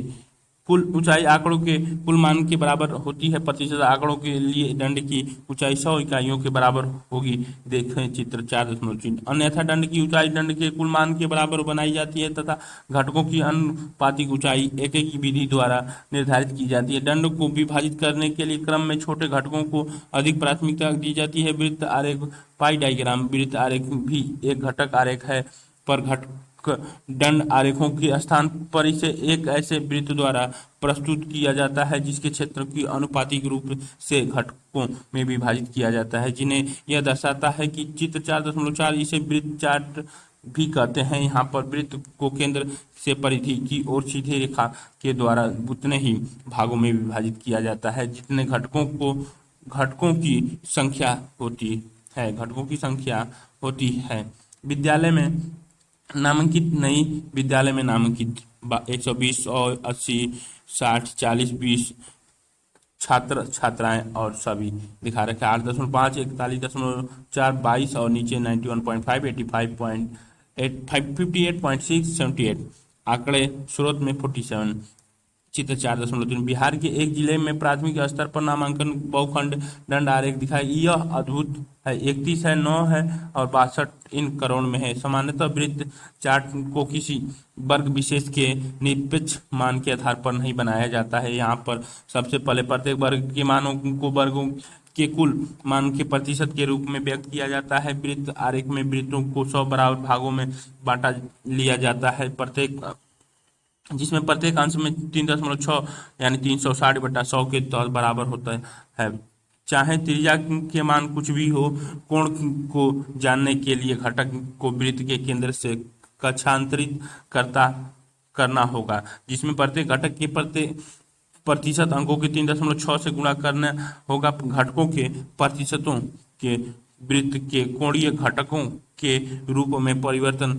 कुल ऊंचाई आंकड़ों के कुल मान के बराबर होती है। प्रतिशत आंकड़ों के लिए दंड की ऊंचाई 100 इकाइयों के बराबर होगी। देखें चित्र 4.3। अन्यथा दंड की ऊंचाई दंड के कुल मान के बराबर बनाई जाती है तथा घटकों की अनुपातिक ऊंचाई एक ही विधि द्वारा निर्धारित की जाती है। दंड को विभाजित करने के लिए क्रम में छोटे घटकों को अधिक प्राथमिकता दी जाती है। वृत्त आरेख, पाई डायग्राम। वृत्त आरेख भी एक घटक आरेख है, पर घटक दंड आरेखों के स्थान पर इसे एक ऐसे वृत्त द्वारा प्रस्तुत किया जाता है जिसके क्षेत्र की अनुपातिक रूप से घटकों में विभाजित किया जाता है, जिन्हें यह दर्शाता है कि चित्र 4.4। इसे वृत्त चार्ट भी कहते हैं। यहाँ पर वृत्त को केंद्र से परिधि की ओर सीधी रेखा के द्वारा उतने ही भागों में विभाजित किया जाता है जितने घटकों की संख्या होती है। विद्यालय में नामांकित नई विद्यालय में नामांकित 120 और 80, 60, 40, 20 छात्र छात्राएं और सभी दिखा रखे 8.5, 41.4, 22 और नीचे 91.5, 85.8, 58.6, 78 आंकड़े स्रोत में 47। चित्र 4.3 बिहार के एक जिले में प्राथमिक स्तर पर नामांकन बहुखंड दंड आरेख दिखाई। यह अद्भुत है। 31 है, 9 है और 62 इन करोड़ में है। सामान्यतः वृत्त चार्ट को किसी वर्ग विशेष के निरपेक्ष मान के आधार पर नहीं बनाया जाता है। यहाँ पर सबसे पहले प्रत्येक वर्ग के मानों को वर्गों के कुल मान के प्रतिशत के रूप में व्यक्त किया जाता है। वृत्त आरेख में वृत्तों को 100 बराबर भागों में बांटा लिया जाता है, जिसमें प्रत्येक अंश में 3.6 यानी 360/100 के तौर बराबर होता है। चाहे त्रिज्या के मान कुछ भी हो, कोण को जानने के लिए घटक को वृत्त के केंद्र से कक्षांतरित करना होगा, जिसमें प्रत्येक घटक के प्रतिशत अंकों के 3.6 से गुणा करना होगा। घटकों के प्रतिशतों के वृत्त के कोणीय घटकों के रूप में परिवर्तन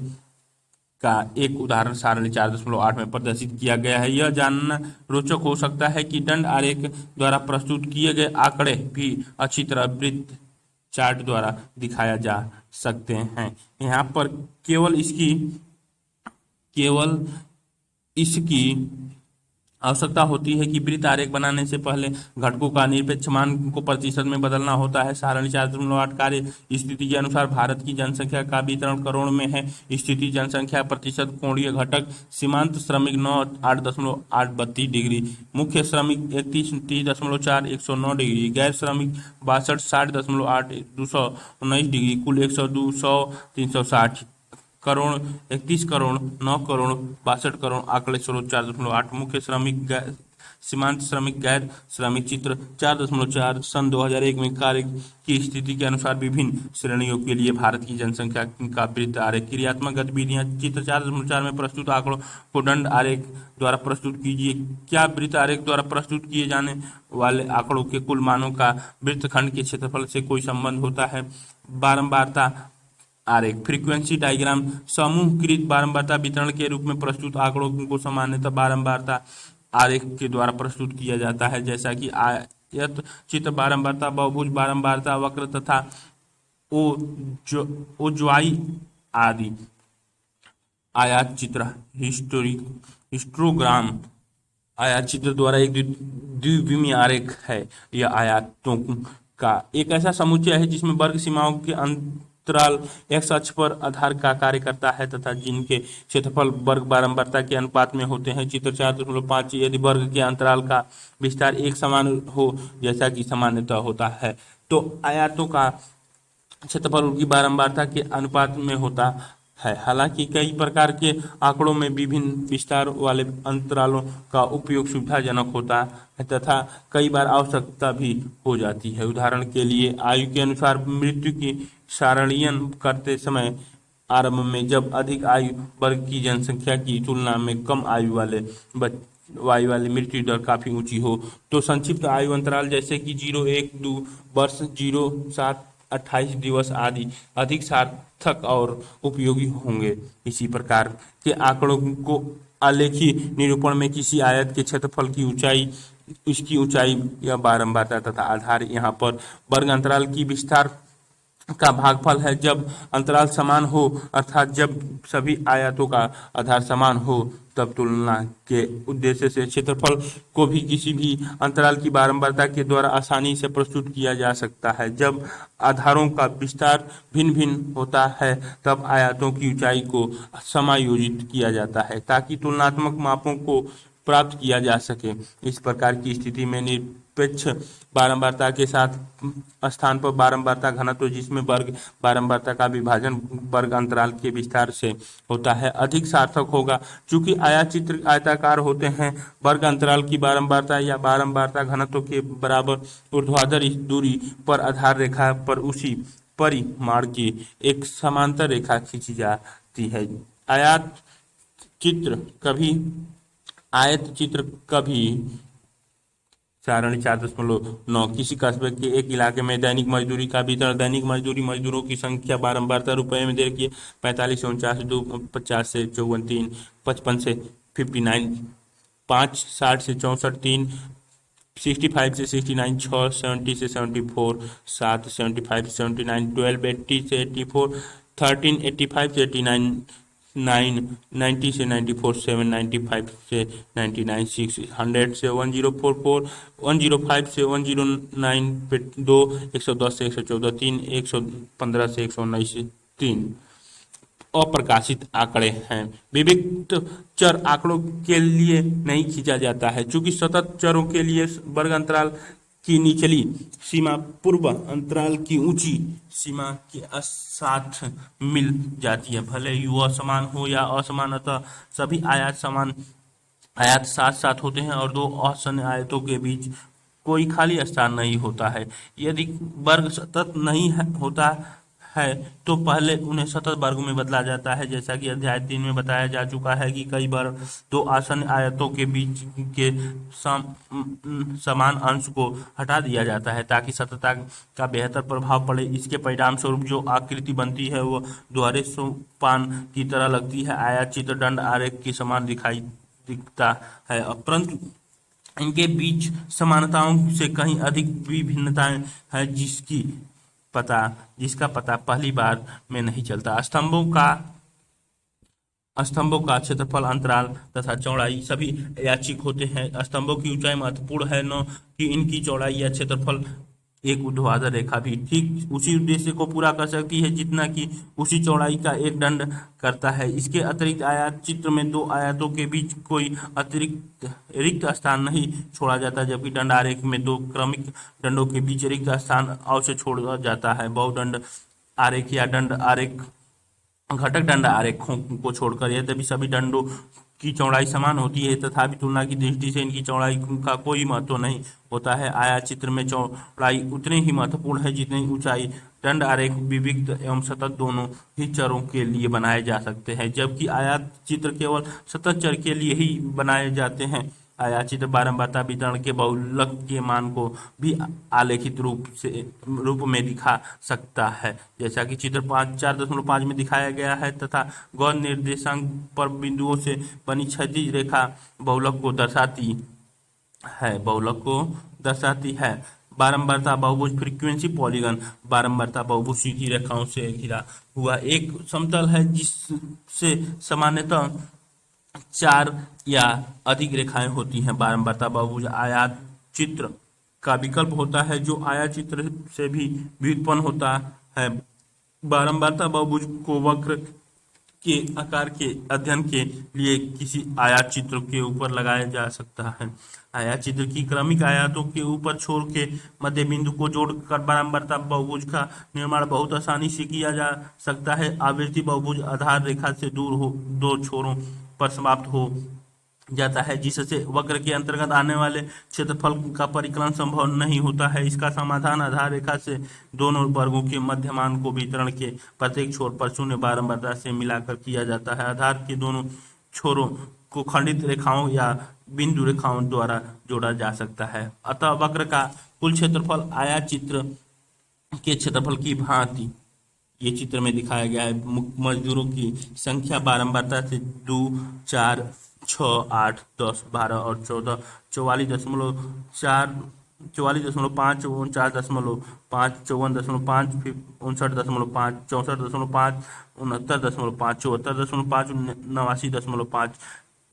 का एक उदाहरण सारणी 4.8 में प्रदर्शित किया गया है। यह जानना रोचक हो सकता है कि दंड आरेख द्वारा प्रस्तुत किए गए आंकड़े भी अच्छी तरह वृत्त चार्ट द्वारा दिखाया जा सकते हैं। यहाँ पर केवल इसकी आवश्यकता होती है कि वृत्त आरेख बनाने से पहले घटकों का निरपेक्ष मान को प्रतिशत में बदलना होता है। सारणी 4.8 कार्य स्थिति के अनुसार भारत की जनसंख्या का वितरण करोड़ में है। स्थिति जनसंख्या प्रतिशत कोणीय घटक सीमांत श्रमिक 9 8.832 डिग्री, मुख्य श्रमिक 31 30.4 109 डिग्री, गैर श्रमिक 62 60.8 219 डिग्री, कुल 102 100 360 करोड़ 31 करोड़ 9 करोड़ 62 करोड़ आंकड़े स्रोत 4.8 मुख्य श्रमिक सीमांत श्रमिक गैर श्रमिक। चित्र 4.4 सन 2001 में कार्य की स्थिति के अनुसार विभिन्न श्रेणियों के लिए भारत की जनसंख्या का वृत्त आरेख। क्रियात्मक गतिविधियां। चित्र 4.4 में प्रस्तुत आंकड़ों को दंड आरेख द्वारा प्रस्तुत कीजिए। क्या वृत्त आरेख द्वारा प्रस्तुत किए जाने वाले आंकड़ों के कुल मानों का वृत्तखंड के क्षेत्रफल से कोई संबंध होता है? बारंबारता आरेख। फ्रीक्वेंसी डायग्राम समूहकृत बारंबारता वितरण के रूप में प्रस्तुत आंकड़ों को सामान्यतः बारंबारता आरेख के द्वारा प्रस्तुत किया जाता है, जैसा कि आयत चित्र बारंबारता, बहुभुज बारंबारता वक्र तथा ओज्वाई आदि। आयात चित्र हिस्टोग्राम आयात चित्र द्वारा एक द्विविमीय आरेख है। यह आयातों का एक ऐसा समुच्चय है जिसमें वर्ग सीमाओं के अंतराल एक्स अक्ष पर आधार का कार्य करता है तथा जिनके क्षेत्रफल वर्ग बारंबारता के अनुपात में होते हैं। चित्र 4.5 यदि वर्ग के अंतराल का विस्तार एक समान हो, जैसा कि सामान्यतः होता है, तो आयातों का क्षेत्रफल उनकी बारंबारता के अनुपात में होता है। हालांकि कई प्रकार के आंकड़ों में विभिन्न विस्तार वाले अंतरालों का उपयोग सुविधाजनक होता है तथा कई बार आवश्यकता भी हो जाती है। उदाहरण के लिए आयु के अनुसार मृत्यु की सारणीयन करते समय आरंभ में जब अधिक आयु वर्ग की जनसंख्या की तुलना में कम आयु वाली मृत्यु दर काफी ऊंची हो, तो संक्षिप्त आयु अंतराल जैसे कि 0-1-2 वर्ष, 0-7-28 दिवस आदि अधिक सार्थक और उपयोगी होंगे। इसी प्रकार के आंकड़ों को आलेखी निरूपण में किसी आयत के क्षेत्रफल की ऊंचाई, इसकी ऊंचाई या बारंबारता तथा आधार यहाँ पर वर्ग अंतराल की विस्तार का भागफल है। जब अंतराल समान हो, अर्थात जब सभी आयतों का आधार समान हो, तब तुलना के उद्देश्य से क्षेत्रफल को भी किसी भी अंतराल की बारंबारता के द्वारा आसानी से प्रस्तुत किया जा सकता है। जब आधारों का विस्तार भिन्न भिन्न होता है, तब आयतों की ऊंचाई को समायोजित किया जाता है ताकि तुलनात्मक मापों को प्राप्त किया जा सके। इस प्रकार की स्थिति में निरपेक्ष बारंबारता के साथ स्थान पर बारंबारता घनत्व, जिसमें वर्ग बारंबारता का विभाजन वर्ग अंतराल के विस्तार से होता है, अधिक सार्थक होगा। चूंकि आयत चित्र आयताकार होते हैं, वर्ग अंतराल की बारंबारता या बारंबारता घनत्व के बराबर ऊर्ध्वाधर दूरी पर आधार रेखा पर उसी परिमाण की एक समांतर रेखा खींची जाती है। आयत चित्र कभी सारणी 4.9 किसी कस्बे के एक इलाके में दैनिक मजदूरी का वितरण। दैनिक मजदूरों की संख्या बारंबारता रुपए में देखिए 45 से 49, 2 50 से 54, 3 55 से 59, 5 60 से 64, 3 65 से 69, 6 70 से 74, 7 75 से 79, 12 80 से 84, 13 85 से 89, 9 90 से 94, 7 95 से 99, 6 100 से 1044, 105 से 109, 2 110 से 114, 3 115 से 119, 3 अप्रकाशित आंकड़े हैं। विविक्त चर आंकड़ों के लिए नहीं खींचा जाता है, चूंकि सतत चरों के लिए वर्ग अंतराल की निचली सीमा पूर्व अंतराल की ऊंची सीमा के साथ मिल जाती है। भले ही वह समान हो या असमान, अतः सभी आयत साथ साथ होते हैं और दो असमान आयतों के बीच कोई खाली स्थान नहीं होता है। यदि वर्ग सतत नहीं होता है तो पहले उन्हें सतत वर्ग में बदला जाता है, जैसा कि अध्याय 3 में बताया जा चुका है कि कई बार दो आसन्न आयतों के बीच के समान अंश को हटा दिया जाता है ताकि सततता का बेहतर प्रभाव पड़े। इसके परिणाम स्वरूप जो आकृति बनती है वह दोहरे सोपान की तरह लगती है। आयत चित्र दंड आरेख के समान दिखता है, परंतु इनके बीच समानताओं से कहीं अधिक विभिन्नताएं हैं जिसका पता पहली बार में नहीं चलता। स्तंभों का क्षेत्रफल, अंतराल तथा चौड़ाई सभी यादृच्छिक होते हैं। स्तंभों की ऊंचाई महत्वपूर्ण है, न कि इनकी चौड़ाई या क्षेत्रफल। एक ऊर्ध्वाधर रेखा भी ठीक उसी उद्देश्य को पूरा कर सकती है जितना कि उसी चौड़ाई का एक दंड करता है। इसके अतिरिक्त आयत चित्र में दो आयतों के बीच कोई अतिरिक्त रिक्त स्थान नहीं छोड़ा जाता, जबकि दंड आरेख में दो क्रमिक दंडों के बीच रिक्त स्थान अवश्य छोड़ा जाता है। बहुदंड आरेख या दंड आरेख घटक दंड आरेखों को छोड़कर यद्यपि सभी दंडों की चौड़ाई समान होती है, तथापि तुलना की दृष्टि से इनकी चौड़ाई का कोई महत्व नहीं होता है। आयत चित्र में चौड़ाई उतनी ही महत्वपूर्ण है जितनी ऊंचाई। दंड आरेख विविक्त एवं सतत दोनों ही चरों के लिए बनाए जा सकते हैं, जबकि आयत चित्र केवल सतत चर के लिए ही बनाए जाते हैं। आयाचित बारंबारता वितरण के बहुलक के मान को भी आलेखित रूप में दिखा सकता है, जैसा कि चित्र 4.5 में दिखाया गया है, तथा गौण निर्देशांक पर बिंदुओं से बनी क्षैतिज रेखा बहुलक को दर्शाती है। बारंबारता बहुभुज फ्रीक्वेंसी पॉलीगन बारंबारता बहुभुज सीधी रेखाओं से घिरा हुआ एक समतल है जिससे सामान्यतः 4 या अधिक रेखाएं होती हैं। बारंबारता बहुभुज आयात चित्र का विकल्प होता है जो आयात चित्र से भी व्युत्पन्न होता है। बारंबारता बहुभुज को वक्र के आकार के अध्ययन के लिए किसी आयात चित्र के ऊपर लगाया जा सकता है। आयात चित्र की क्रमिक आयातों के ऊपर छोर के मध्य बिंदु को जोड़कर बारंबारता बहुभुज का निर्माण बहुत आसानी से किया जा सकता है। आवृत्ति बहुभुज आधार रेखा से दूर हो दो छोरों पर समाप्त हो जाता है, जिससे वक्र के अंतर्गत आने वाले क्षेत्रफल का परिकलन संभव नहीं होता है। इसका समाधान आधार रेखा से दोनों वर्गों के मध्यमान को वितरण के प्रत्येक छोर पर शून्य बारंबारता से मिलाकर किया जाता है। आधार के दोनों छोरों को खंडित रेखाओं या बिंदु रेखाओं द्वारा जोड़ा जा सकता है। अतः वक्र का कुल क्षेत्रफल आयात चित्र के क्षेत्रफल की भांति ये चित्र में दिखाया गया है। मजदूरों की संख्या बारंबारता से 2, 4, 6, 8, 10, 12 और 14 44.4, 44.5, 49.5, 54.5, 59.5, 64.5, 69.5,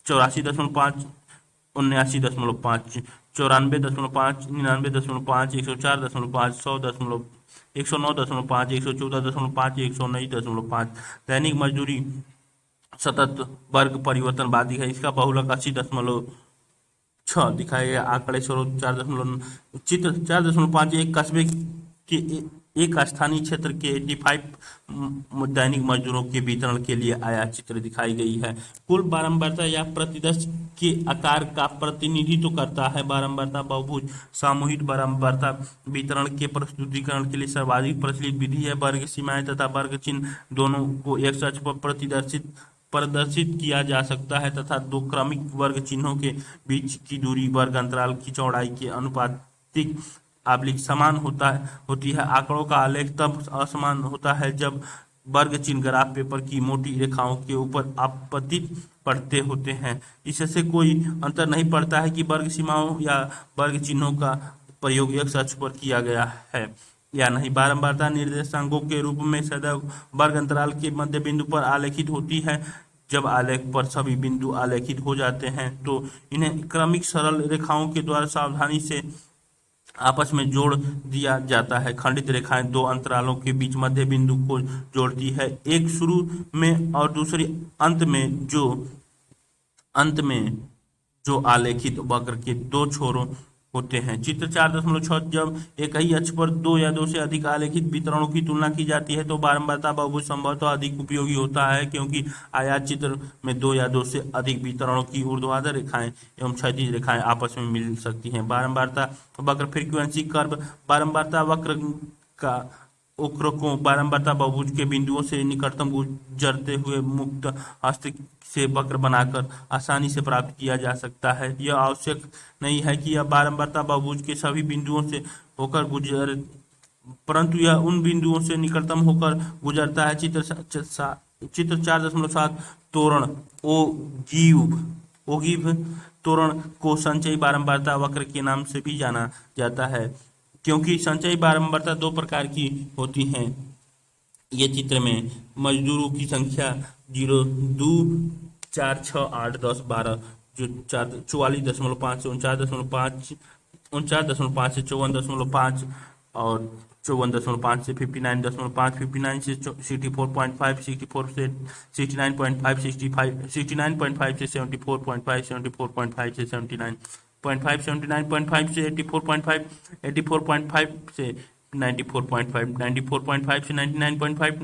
74.5, 89.5, 84.5, 79.5, 94.5, 99.5, 104.5, 109.5, 114.5, 119.5। दैनिक मजदूरी सतत वर्ग परिवर्तनवादी है। इसका बहुलक 80.6 दिखाया गया। आंकड़े स्वरूप 4. चित्र 4.5 एक कस्बे के एक स्थानीय क्षेत्र के 85 दैनिक मजदूरों के वितरण के लिए आयात चित्र दिखाई गई है। कुल बारंबारता या प्रतिदर्श के आकार का प्रतिनिधित्व करता है। बारंबारता बहुभुज सामूहिक बारंबारता वितरण के प्रस्तुतिकरण के लिए सर्वाधिक प्रचलित विधि है। वर्ग सीमाएं तथा वर्ग चिन्ह दोनों को एक अक्ष पर प्रदर्शित किया जा सकता है तथा दो क्रमिक वर्ग चिन्हों के बीच की दूरी वर्ग अंतराल की चौड़ाई के अनुपातिक समान होती है। आंकड़ों का आलेख तब असमान होता है जब वर्ग चिन्ह ग्राफ पेपर की मोटी रेखाओं के ऊपर आपतित पड़ते होते हैं। इससे कोई अंतर नहीं पड़ता है कि वर्ग सीमाओं या वर्ग चिन्हों का प्रयोग एक अक्ष पर किया गया है या नहीं। बारंबारता निर्देशांकों के रूप में सदैव वर्ग अंतराल के मध्य बिंदु पर आलेखित होती है। जब आलेख पर सभी बिंदु आलेखित हो जाते हैं तो इन्हें क्रमिक सरल रेखाओं के द्वारा सावधानी से आपस में जोड़ दिया जाता है। खंडित रेखाएं दो अंतरालों के बीच मध्य बिंदु को जोड़ती है, एक शुरू में और दूसरी अंत में जो आलेखित वक्र के दो छोरों होते हैं। चित्र 4.6 जब एक ही अक्ष पर 2 या 2 से अधिक आलेखित वितरणों की तुलना की जाती है तो बारंबारता बहुभुज संभवतः अधिक उपयोगी होता है, क्योंकि आयात चित्र में 2 या 2 से अधिक वितरणों की ऊर्ध्वाधर रेखाएं एवं क्षैतिज रेखाएं आपस में मिल सकती हैं। बारंबारता वक्र फ्रीक्वेंसी कर्व बारंबारता वक्र का वक्र को बारंबारता बहुभुज के बिंदुओं से निकटतम गुजरते हुए मुक्त हस्त से वक्र बनाकर आसानी से प्राप्त किया जा सकता है। यह आवश्यक नहीं है कि यह बारंबारता बहुभुज के सभी बिंदुओं से होकर गुजरे, परंतु यह उन बिंदुओं से निकटतम होकर गुजरता है। चित्र 4.7 तोरण ओगिव तोरण को संचयी बारंबारता वक्र के नाम से भी जाना जाता है, क्योंकि संचयी बारंबारता 2 प्रकार की होती हैं। ये चित्र में मजदूरों की संख्या 0, 2, 4, 6, 8, 10, 12 जो 44.5 से 49.5 से 54.5 और 54.5 से 59.5, 59 से 64.5, 64 से 69.5, 69.5 से 74.5, 74.5 से 79.5, 79.5 से 84.5, 84.5 से 94.5, 94.5 से 99.5,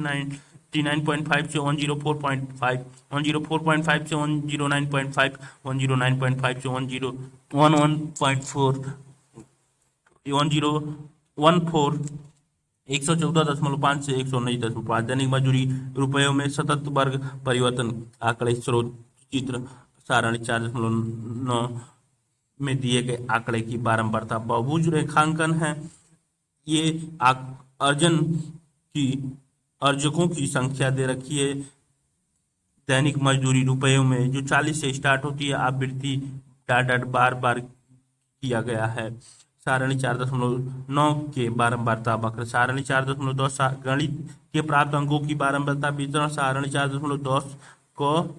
99.5 से 104.5, 104.5 से 109.5, 109.5 से 111.4, 1014, 114.5 से 119.5। दैनिक मजदूरी रुपयों में सतत वर्ग परिवर्तन आंकड़े स्रोत चित्र सारणी 4.9 में दिए गए आंकड़े की बारंबारता। बहुभुज रेखांकन है ये अर्जन की अर्जकों की संख्या दे रखी है। दैनिक मजदूरी रुपयों में जो 40 से स्टार्ट होती है, आवृत्ति डॉट डॉट बार बार किया गया है। सारणी 4.9 के बारंबारता वक्र। सारणी 4.10 गणित के प्राप्त अंकों की बारंबारता वितरण। सारणी 4.10 क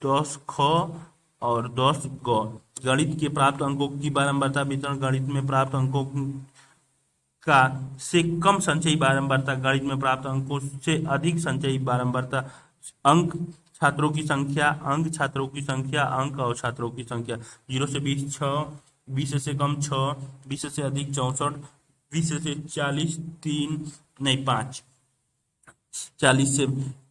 10 ख और 10 ग। गणित के प्राप्त अंकों की बारंबारता वितरण। गणित में प्राप्त अंकों का से कम संचयी बारंबारता, गणित में प्राप्त अंकों से अधिक संचयी बारंबारता। अंक छात्रों की संख्या, अंक छात्रों की संख्या, अंक और छात्रों की संख्या। 0 से 20 6, 20 से कम 6, 20 से अधिक 64, 20 से 40 3 नहीं 5, 40 से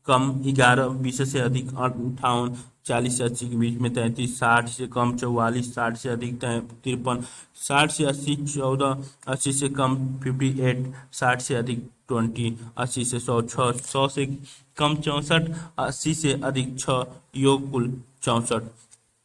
कम 11, 20 से अधिक 58, 40 से 80 के बीच में 33, 60 से कम 44, 60 से अधिक 53, 60 से 80 14, 80 से कम 58, 60 से अधिक 20, 80 से 100 6, 100 से कम 64, 80 से अधिक 6, योग कुल 64।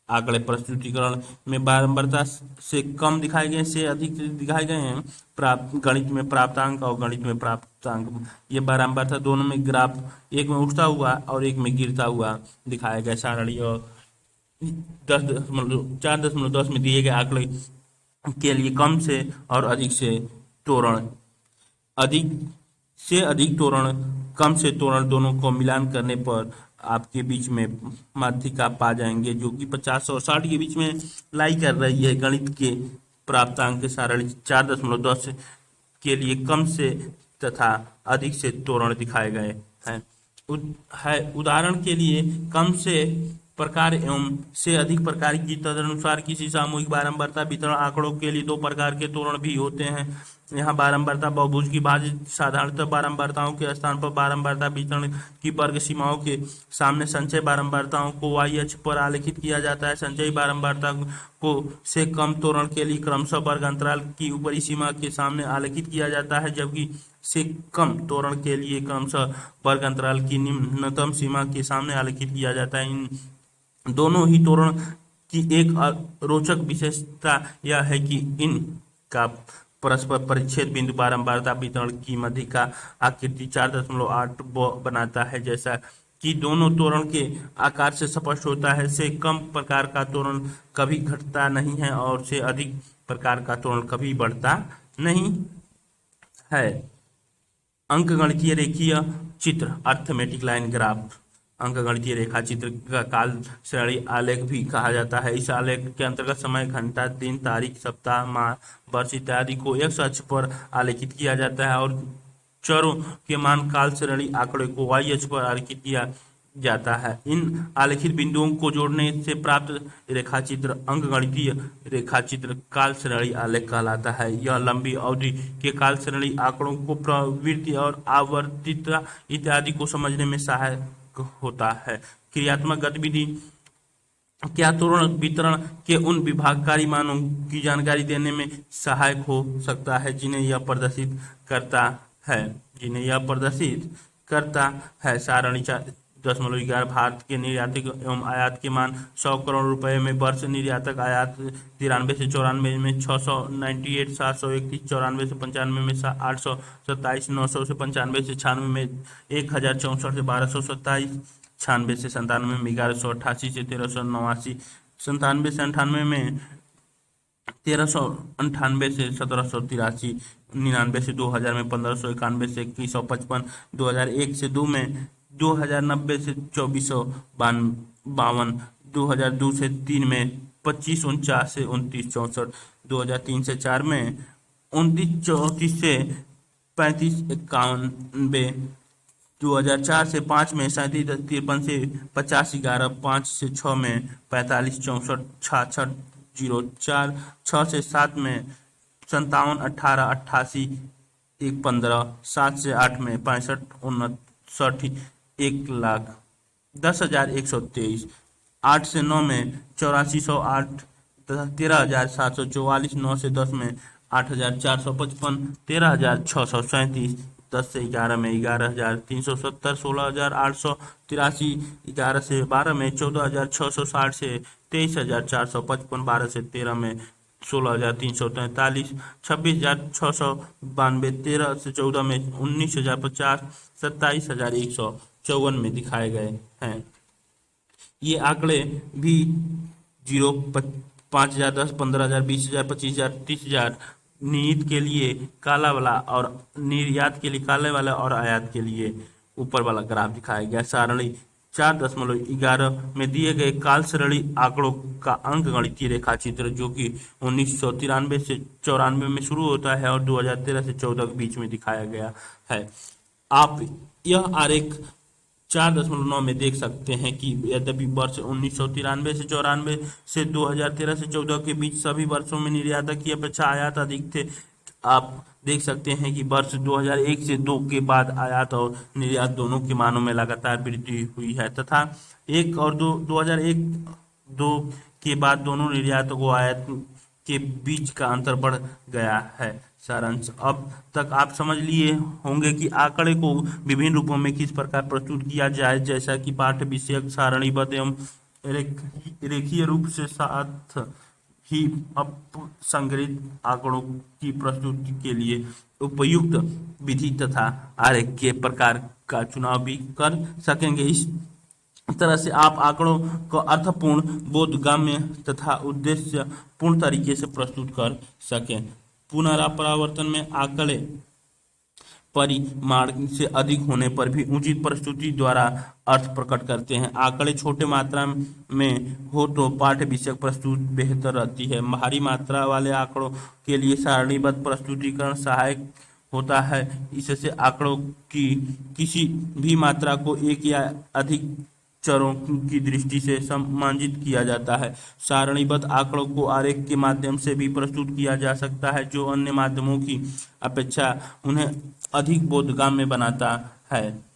आंकड़े प्रस्तुतिकरण में बारंबारता से कम दिखाए गए से अधिक दिखाए गए हैं। प्राप्त गणित में प्राप्तांक और गणित में प्राप्तांक, ये बारंबारता दोनों में ग्राफ एक में उठता हुआ और एक में गिरता हुआ दिखाया गया। सारणी और 4.10 में दिए गए आंकड़े के लिए कम से और अधिक से तोरण, अधिक से अधिक तोरण, कम से तोरण दोनों को मिलान करने पर आपके बीच में माध्यिका पा जाएंगे जो कि 50 और 60 के बीच में लाई कर रही है। गणित के प्राप्तांक सारणी 4.10 के लिए कम से तथा अधिक से तोरण दिखाए गए हैं। उदाहरण के लिए कम से प्रकार एवं से अधिक प्रकार की तदनुसार किसी सामूहिक बारंबारता वितरण आंकड़ों के लिए 2 प्रकार के तोरण भी होते हैं। यहाँ बारंबारता बहुभुज की भाज्य साधारणतः बारंबारताओं के स्थान पर बारंबारता वितरण की वर्ग सीमाओं के सामने संचय बारंबारताओं को y अक्ष पर आलेखित किया जाता है। संचयी बारंबारता को से कम तोरण के लिए क्रमशः वर्ग अंतराल की ऊपरी सीमा के सामने आलेखित किया जाता है, जबकि से कम तोरण के लिए क्रमशः वर्ग अंतराल की निम्नतम सीमा के सामने आलेखित किया जाता है। इन दोनों ही तोरण की एक रोचक विशेषता यह है कि इनका परस्पर परिच्छेद बिंदु बारंबारता वितरण की माध्यिका आकृति 4.8 बनाता है। जैसा कि दोनों तोरण के आकार से स्पष्ट होता है, से कम प्रकार का तोरण कभी घटता नहीं है और से अधिक प्रकार का तोरण कभी बढ़ता नहीं है। अंकगणितीय रेखीय चित्र, अर्थमेटिक लाइन ग्राफ, अंकगणितीय रेखा चित्र का काल श्रेणी आलेख भी कहा जाता है। इस आलेख के अंतर्गत समय, घंटा, दिन, तारीख, सप्ताह, माह, वर्ष इत्यादि को एक अक्ष पर आलेखित किया जाता है और चरों के मान काल श्रेणी आंकड़े को y अक्ष पर आलेखित किया जाता है। इन आलेखित बिंदुओं को जोड़ने से प्राप्त रेखाचित्र अंकगणितीय रेखाचित्र काल श्रेणी आलेख कहलाता है। यह लंबी अवधि के काल श्रेणी आंकड़ों को प्रवृत्ति और आवर्तिता इत्यादि को समझने में सहायक होता है। क्रियात्मक गतिविधि क्या तोरण वितरण के उन विभागकारी मानों की जानकारी देने में सहायक हो सकता है जिन्हें यह प्रदर्शित करता है। सारणी 10.11 भारत के निर्यातिक एवं आयात के मान 100 करोड़ रुपए में वर्ष। निर्यातक आयात 93 से 94 में 698, 731, 94 से 95 में 827, 900 से 95 से 96 में 1064 से 1227, 96 से 97 में 1188 से 1389, 97 से 98 में 1398 से 1783, 99 से 2000 में 1591 से 2155, 2001 से 2 में 2090 से 2452, 2002 से 3 में 2549 से 2964, 2003 से 4 में 2934 से 3591, 2004 से 5 में 3753 से 5011, 5 से 6 में 45 64 66 04, 6 से 7 में 57 18 88 115, 7 से 8 में 65 59 1,10,123, 8 से 9 में 8408, 13,744, 9 से 10 में 8,455, 13,637, 10 से 11 में 11,370, 16,883, 11 से 12 में 14,660 से 23,455, 12 से 13 में 16,343, 26,692, 13 से 14 में 19,050, 27,154 में दिखाए गए हैं। ये आंकड़े भी 0, 5,000, 10, 15,000, 20,000, 25,000, 30,000 निर्यात के लिए काला वाला और निर्यात के लिए काले वाला और आयात के लिए ऊपर वाला ग्राफ दिखाया गया। सारणी 4.11 में दिए गए काल श्रेणी आंकड़ों का अंक गणितीय रेखा चित्र जो कि 1993 से 94 में शुरू होता है और 2013 से 14 के बीच में दिखाया गया है। आप यह आरेख 4.9 में देख सकते हैं कि यद्यपि वर्ष 1993 से 94 से 2013 से 14 के बीच सभी वर्षों में निर्यात की अपेक्षा आयात अधिक थे, आप देख सकते हैं कि वर्ष 2001 से 2 के बाद आयात और निर्यात दोनों के मानों में लगातार वृद्धि हुई है तथा 1 और 2001-2 के बाद दोनों निर्यात को आयात के बीच का अंतर बढ़ गया है। सारांश, अब तक आप समझ लिए होंगे कि आंकड़े को विभिन्न रूपों में किस प्रकार प्रस्तुत किया जाए, जैसा कि पाठ्य विषयक, सारणीबद्ध एवं रेखीय रूप से, साथ ही अपसंग्रहित आंकड़ों की प्रस्तुति के लिए उपयुक्त विधि तथा आरेख के प्रकार का चुनाव भी कर सकेंगे। इस तरह से आप आंकड़ों को अर्थपूर्ण, बोधगम्य तथा उद्देश्य पूर्ण तरीके से प्रस्तुत कर सकें। पुनरावृत्तन में आंकड़े परिमाण से अधिक होने पर भी उचित प्रस्तुति द्वारा अर्थ प्रकट करते हैं। आंकड़े छोटे मात्रा में हो तो पाठ्य विषयक प्रस्तुति बेहतर रहती है। भारी मात्रा वाले आंकड़ों के लिए सारणीबद्ध प्रस्तुतिकरण सहायक होता है। इससे आंकड़ों की किसी भी मात्रा को एक या अधिक चरों की दृष्टि से समांजित किया जाता है। सारणीबद्ध आंकड़ों को आरेख के माध्यम से भी प्रस्तुत किया जा सकता है, जो अन्य माध्यमों की अपेक्षा उन्हें अधिक बोधगम्य बनाता है।